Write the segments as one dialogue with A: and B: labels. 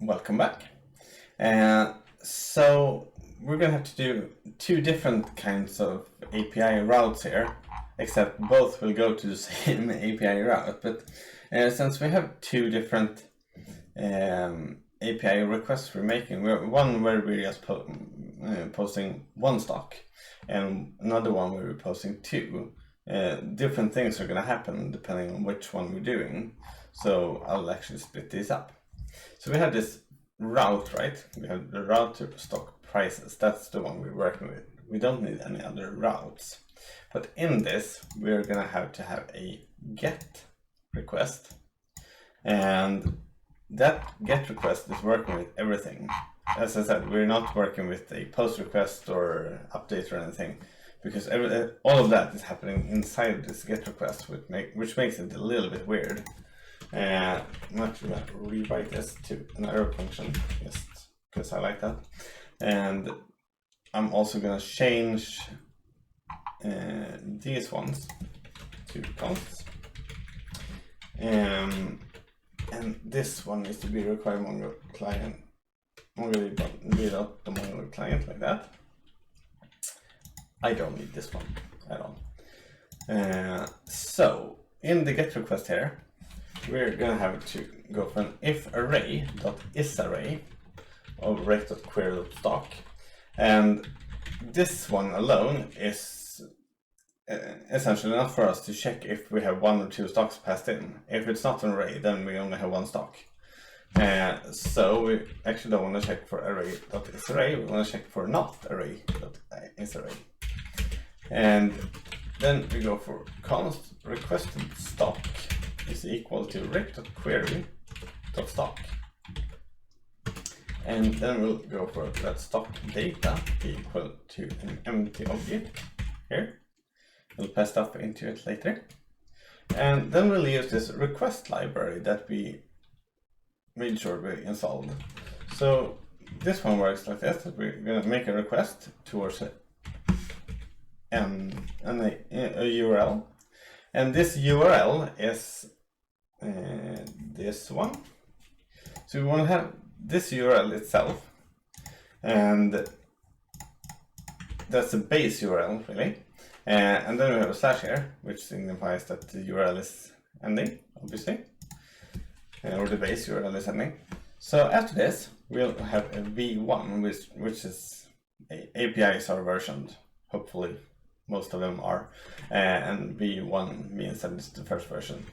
A: Welcome back. So we're going to have to do two different kinds of API routes here, except both will go to the same API route. But since we have two different API requests we're making, one where we're just posting one stock, and another one where we're posting two. Different things are going to happen depending on which one we're doing. So I'll actually split these up. So we have this route, right? We have the route to stock prices. That's the one we're working with. We don't need any other routes. But in this, we're going to have a get request. And that get request is working with everything. As I said, we're not working with a post request or update or anything, because all of that is happening inside this get request, which makes it a little bit weird. I'm actually going to rewrite this to an error function, just because I like that. And I'm also going to change these ones to consts. And this one needs to be required Mongo client. Without the Mongo client like that. I don't need this one at all. So in the get request here, we're going to have to go for an if array.isArray of rect.query.stock. And this one alone is essentially enough for us to check if we have one or two stocks passed in. If it's not an array, then we only have one stock. So we actually don't want to check for array.isArray, we want to check for not array.isArray. And then we go for const requested stock is equal to rect.query.stock. And then we'll go for that stock data equal to an empty object here. We'll pass stuff into it later. And then we'll use this request library that we made sure we installed. So this one works like this. We're going to make a request towards a URL. And this URL is this one. So we want to have this URL itself, and that's the base URL really. And then we have a slash here, which signifies that the URL is ending, obviously, or the base URL is ending. So after this, we'll have a v1, which is a API server version. Hopefully, most of them are, and v1 means that it's the first version.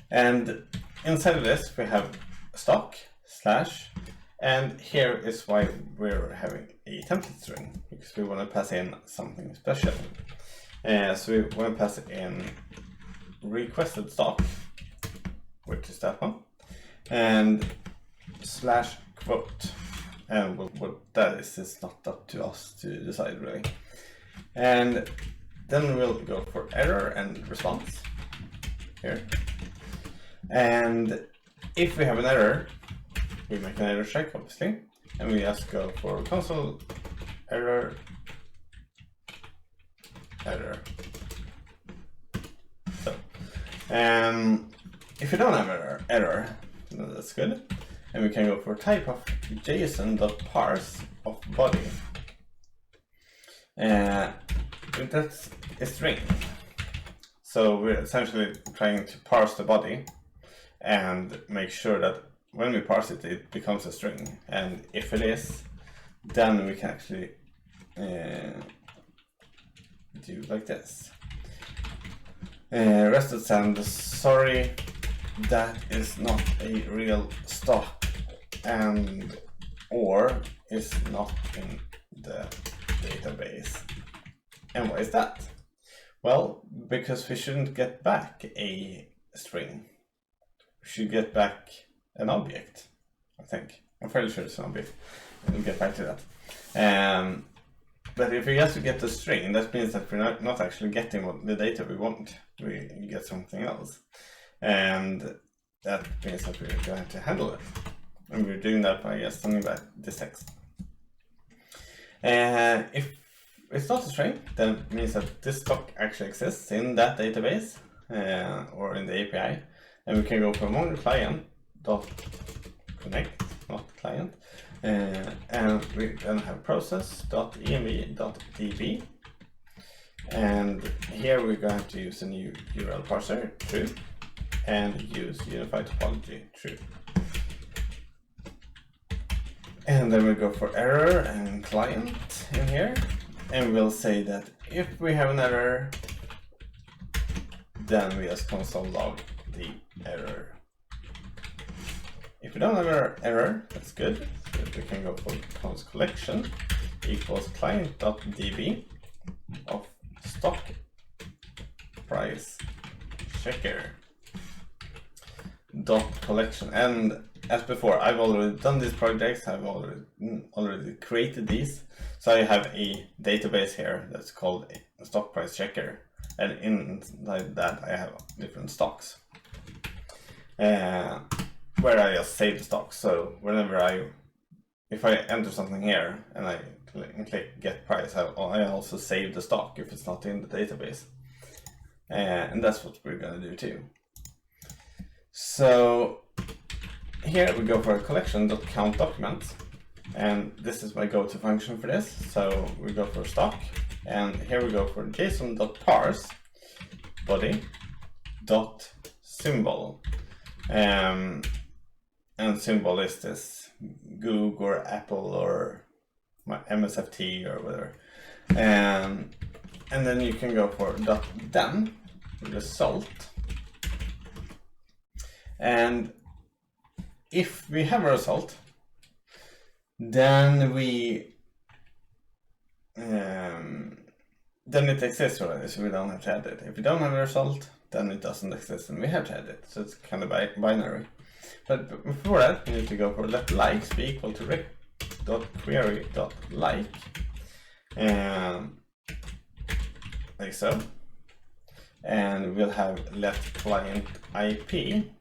A: And inside of this, we have stock slash, and here is why we're having a template string, because we want to pass in something special. So we want to pass in requested stock, which is that one, and slash quote. And what that is not up to us to decide really. And then we'll go for error and response here. And if we have an error, we make an error check, obviously, and we just go for console error. So, if you don't have error, that's good. And we can go for type of JSON.parse of body. That's a string. So we're essentially trying to parse the body and make sure that when we parse it, it becomes a string. And if it is, then we can actually do like this. Rested send, sorry, that is not a real stock, and or is not in the database. And why is that? Well, because we shouldn't get back a string. We should get back an object, I think. I'm fairly sure it's an object. We'll get back to that. But if we just get the string, that means that we're not actually getting the data we want. We get something else. And that means that we're going to handle it. And we're doing that by just sending back this text. If it's not a string, then it means that this stock actually exists in that database or in the API. And we can go for Mongo client dot connect, not client. And we then have process.env.db. And here we're going to use a new URL parser, true, and use unified topology, true. And then we go for error and client in here, and we'll say that if we have an error, then we just console log the error. If we don't have an error, that's good. So we can go for const collection equals client.db of stock price checker dot collection. And as before, I've already done these projects. I've already created these. So I have a database here that's called a stock price checker, and inside that I have different stocks where I just save the stocks. So whenever if I enter something here and I click get price, I also save the stock if it's not in the database, and that's what we're gonna do too. So here we go for a collection.count documents, and this is my go-to function for this. So we go for stock, and here we go for json.parse body dot symbol, and symbol is this Google or Apple or my MSFT or whatever, and then you can go for .then result, and if we have a result, then then it exists already, so we don't have to add it. If we don't have a result, then it doesn't exist and we have to add it. So it's kind of binary. But before that, we need to go for let likes be equal to rec.query.like, like so. And we'll have let client IP be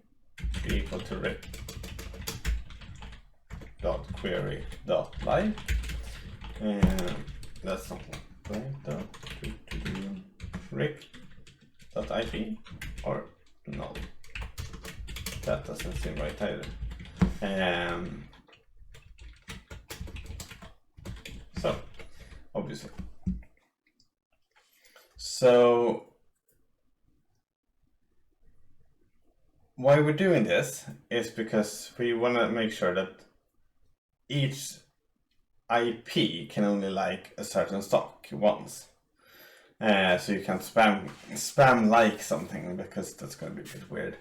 A: equal to rec.query.like, and that's something rec.ip or no, that doesn't seem right either. So obviously, so why we're doing this is because we want to make sure that each IP can only like a certain stock once. So you can't spam like something, because that's going to be a bit weird.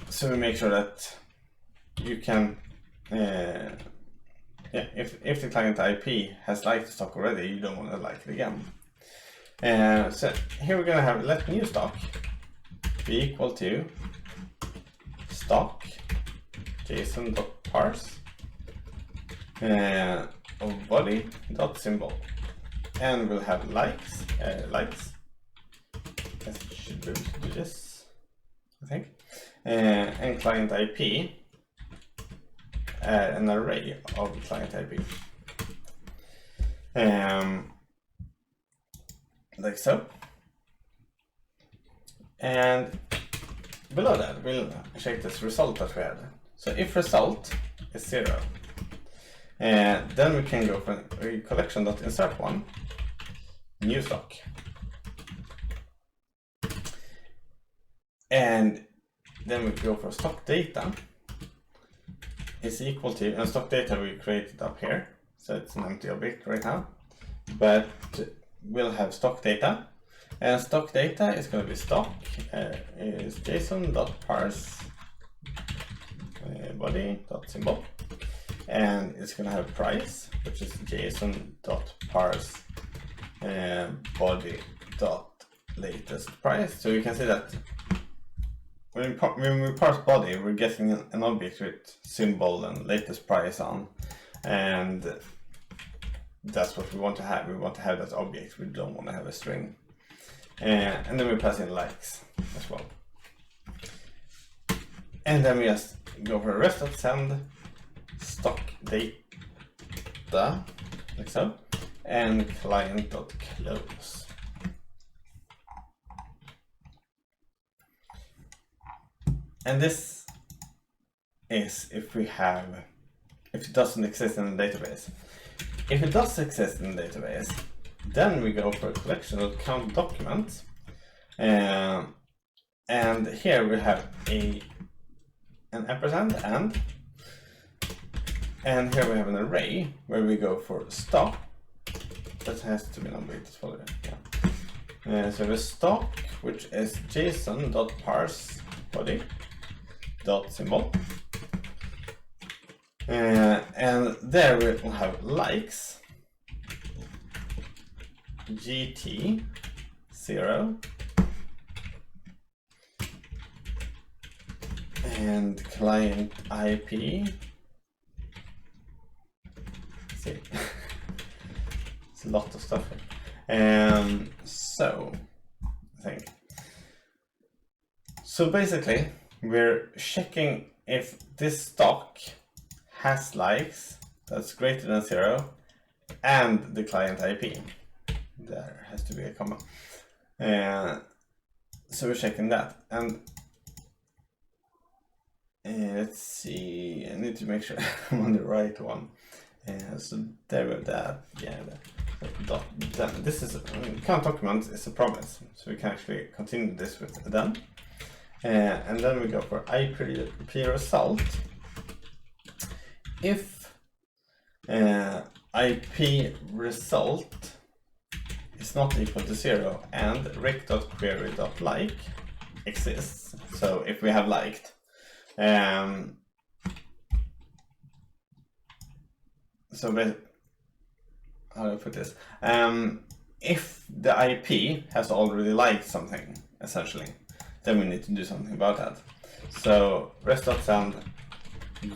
A: So we make sure that you can, if the client IP has liked the stock already, you don't want to like it again. So here we're going to have let new stock be equal to stock json.parse of body.symbol, and we'll have likes. I should be able to do this, I think. And client IP, an array of client IP, like so. And below that, we'll check this result that we had. So if result is 0, then we can go for collection.insert one, new stock. And then we go for stock data is equal to, and stock data we created up here, so it's an empty object right now, but we'll have stock data, and stock data is going to be stock is json.parse body.symbol, and it's going to have price, which is json.parse body.latest price. So you can see that when we parse body, we're getting an object with symbol and latest price on, and that's what we want to have. We want to have that object. We don't want to have a string. And then we pass in likes as well. And then we just go for rest.send stock data, like so, and client.close. And this is if it doesn't exist in the database. If it does exist in the database, then we go for a collection of count documents, and here we have an ampersand and here we have an array where we go for stock. That has to be numbered, this folder. Yeah. So the stock, which is json.parse body dot symbol, and there we will have likes gt 0 and client IP. See, it's a lot of stuff here. So basically we're checking if this stock has likes that's greater than 0 and the client IP. There has to be a comma. So we're checking that, and let's see, I need to make sure I'm on the right one. So there we have that. Yeah, then this is count document is a promise, so we can actually continue this with then. And then we go for IP result. If IP result is not equal to 0 and rec.query.like exists, so if we have liked, so how do I put this? If the IP has already liked something, essentially, then we need to do something about that. So rest.send,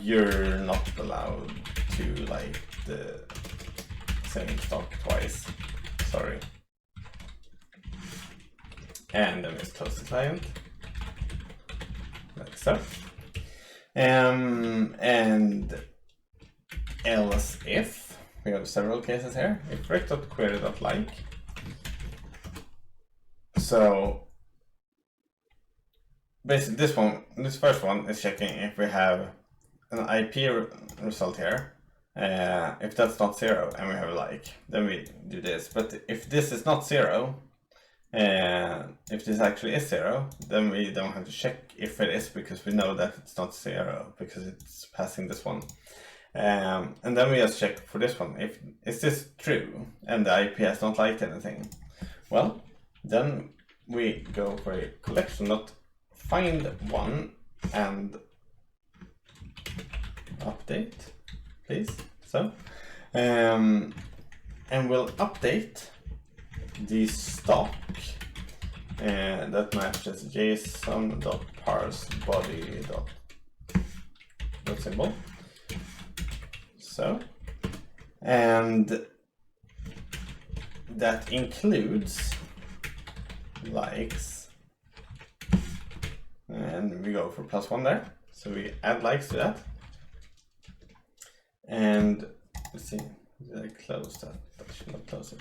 A: you're not allowed to like the same stock twice. Sorry. And then let's close the client, like so. And else if we have several cases here, if rec.query.like. So basically this first one is checking if we have an IP result here. If that's not 0 and we have a like, then we do this. But if this is not 0, if this actually is 0, then we don't have to check if it is, because we know that it's not 0 because it's passing this one. And then we just check for this one, if is this true and the IP has not liked anything. Well, then we go for a collection dot find one and update, please. So and we'll update the stock that matches json.parse body dot symbol. So, and that includes likes, and we go for +1 there. So we add likes to that. And let's see, did I close that? I should not close it.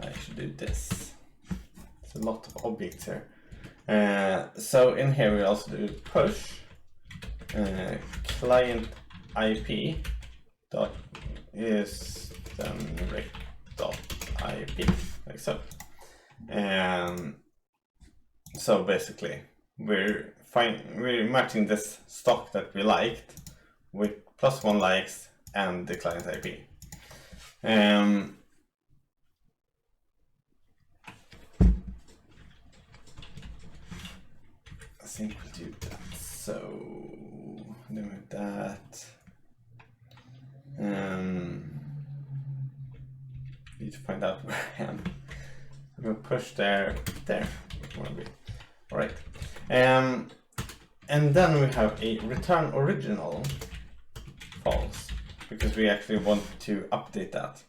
A: I should do this. It's a lot of objects here. So in here we also do push client IP dot is then rec dot IP, like so. So basically we're matching this stock that we liked with +1 likes and the client IP. I think we'll do that. So doing that. Need to find out where I am. I'm gonna push there. All right. And then we have a return original false, because we actually want to update that.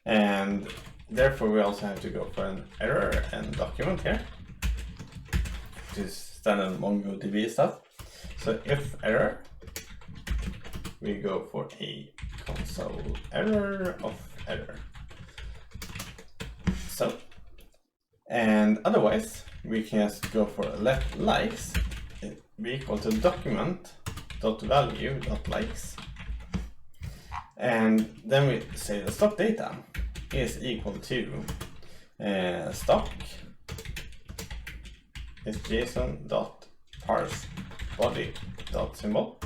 A: And therefore we also have to go for an error and document here, which is standard MongoDB stuff. So if error, we go for a console error of error. So, and otherwise we can just go for let likes be equal to document stock.value.likes. And then we say the stock data is equal to stock is json.parseBody.symbol,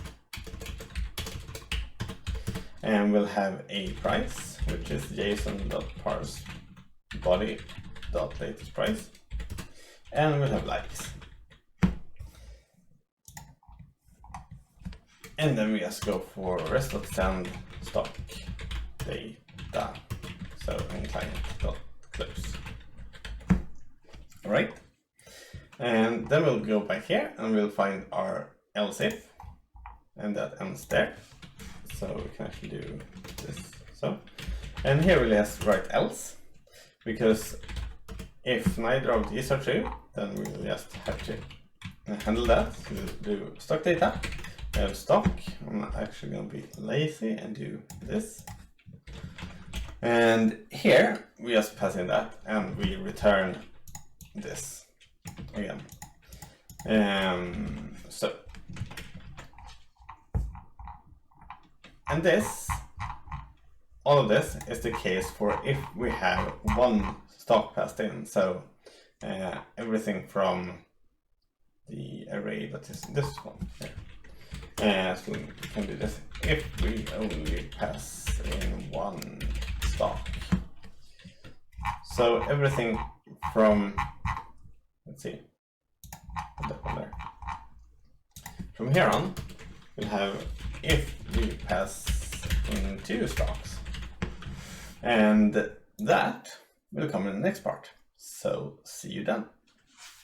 A: and we'll have a price, which is json.parseBody.latestPrice, and we'll have likes. And then we just go for rest.send stock data, so in client.close. Alright, and then we'll go back here and we'll find our else if, and that ends there. So we can actually do this. So, and here we'll just write else, because if neither of these are true, then we'll just have to handle that. So we'll do stock data. We have stock. I'm actually going to be lazy and do this. And here we just pass in that and we return this again. So, and this, all of this is the case for if we have one stock passed in. So everything from the array that is this one here. So we can do this if we only pass in one stock. So everything from, let's see, put that one there. From here on, we'll have if we pass in 2 stocks. And that will come in the next part. So see you then.